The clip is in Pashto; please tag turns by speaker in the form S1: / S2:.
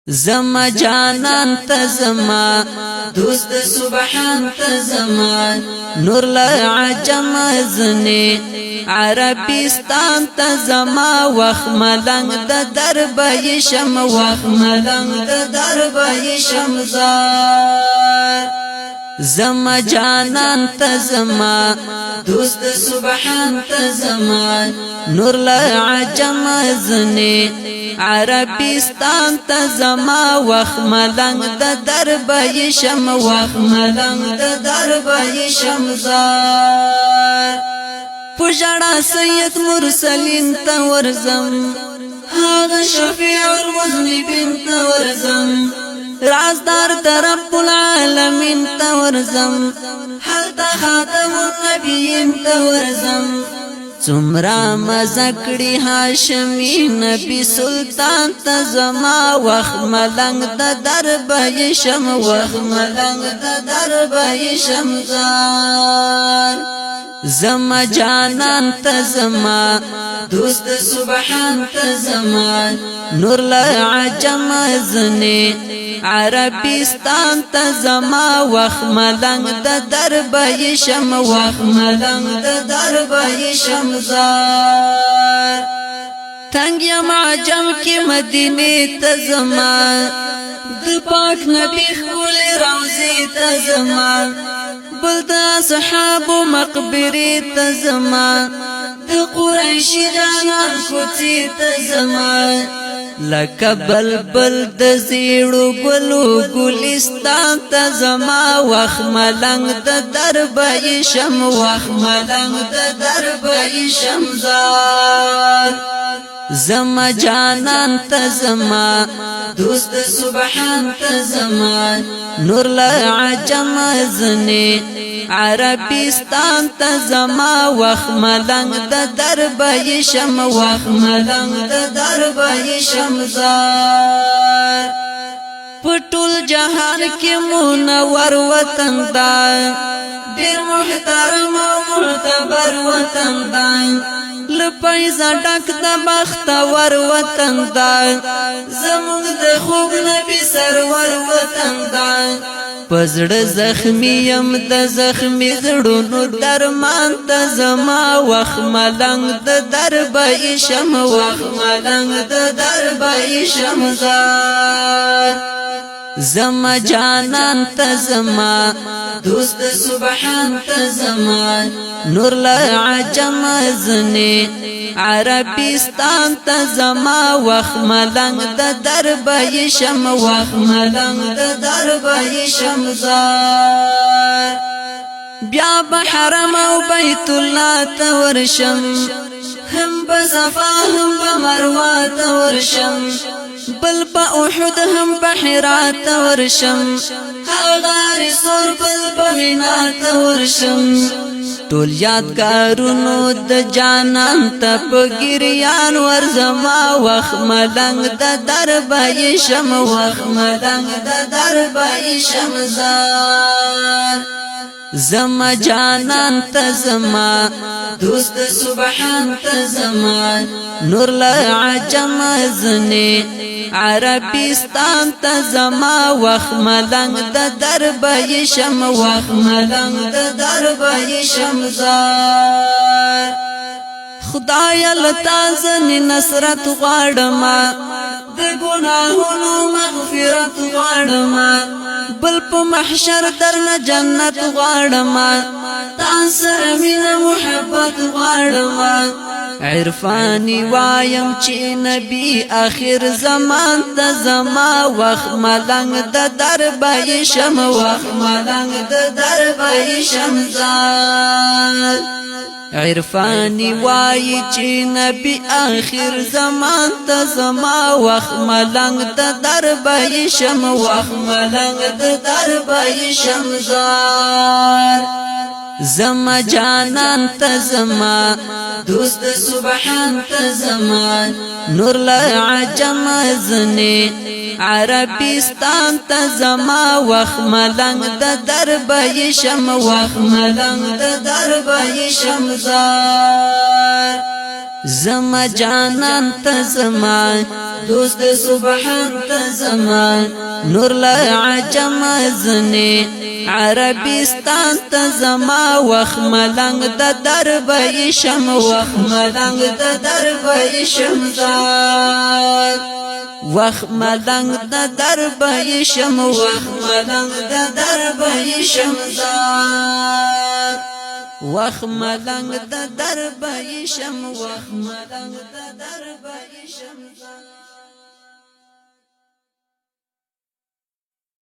S1: زما جانان تزما دوسته سبحان تزما نور لعجم زنی عربستان تزما وخ ملنگ د دربای شم وخ ملنگ د دربای شم زار زما جانان تزما دوسته سبحان تزما نور لعجم زنی عربستان تزما وخ ملنگ د دربای شم وخ ملنگ د دربای شم زار پجڑا سید مرسلین تورزم هذا شفیع المذنبین تورزم رازدار رب العالمین تورزم حلت خاتم النبیین تورزم څومره مزکړی هاشمی نبی سلطان تزما وخ ملنگ د دربای شم وخ ملنگ د دربای شم زار زما جانان تزما دوست سبحان تزما نور لعجم زنی عربستان تزما وخ ملنگ د دربای شم وخ ملنگ د دربای شم زار تنگ یم عجم کی مدینه تزما د پاک نبی خول روزی تزما بل د اصحاب مقبره تزما د قریش جانان کوڅه تزما لکه بلبل د زیړو ګلو ګلستان تزما وخ ملنگ د دربای شم وخ ملنگ د دربای شم زار زما جانان تزما دوست سبحان تزما نور لعجم زنی عربستان تزما وخ ملنگ د دربای شم وخ ملنگ د دربای شم زار پټول جهان کې منور وطن دا ډیر محترم او معتبر وطن دا لپایزا ډک د بختور وطن دا زموږ د خوب نبی سرور وطن دا پزړه زخمی یم د زخمی زړونو درمان ته زما وخ ملنگ د دربای شم وخ ملنگ د دربای شم زار زما جانان تزما دوست سبحان تزما نور لعجم زنی عربستان تزما وخ ملنگ د دربای شم وخ ملنگ د دربای شم زار بیا بحرم او بیت الله تورشم هم بصفا هم بمروه تورشم بل با احد هم بحرات ورشم غار سور بل بمینا تورشم ټول یادګارونو د جانان ته په ګریان ورزما وخ ملنگ د دربای شم وخ ملنگ د دربای شم زار زما جانان تزما دوست سبحان تزما نور لعجم زنی عربستان تزما وخ ملنگ د دربای شم وخ ملنگ د دربای شم زار خدای لتازنی نصرت غواړم د ګناهونو مغفرت غواړم بل په محشر درنه جنت غواړم تا سره مینه محبت غواړم عرفانی وایم چې نبی آخر زمان ته زما وخ ملنگ د دربای شم وخ ملنگ د دربای شم زار عرفانی وای چې نبی آخر زمان ته زما وخ ملنگ د دربای شم وخ ملنگ د دربای شم زار زما جانان تزما دوست سبحان تزما نور لعجم زنی عربستان تزما وخ ملنگ د دربای شم وخ ملنگ د دربای شم زار زما جانان ته زما دوست سبحان ته زما نور لا عجم زنی عربستان ته زما وخ ملنګ د درب شم وخ ملنګ د درب شم زار وخ ملنګ د درب شم وخ ملنګ د درب شم زار وخ ملنګ د درب شم وخ ملنګ د درب شم زار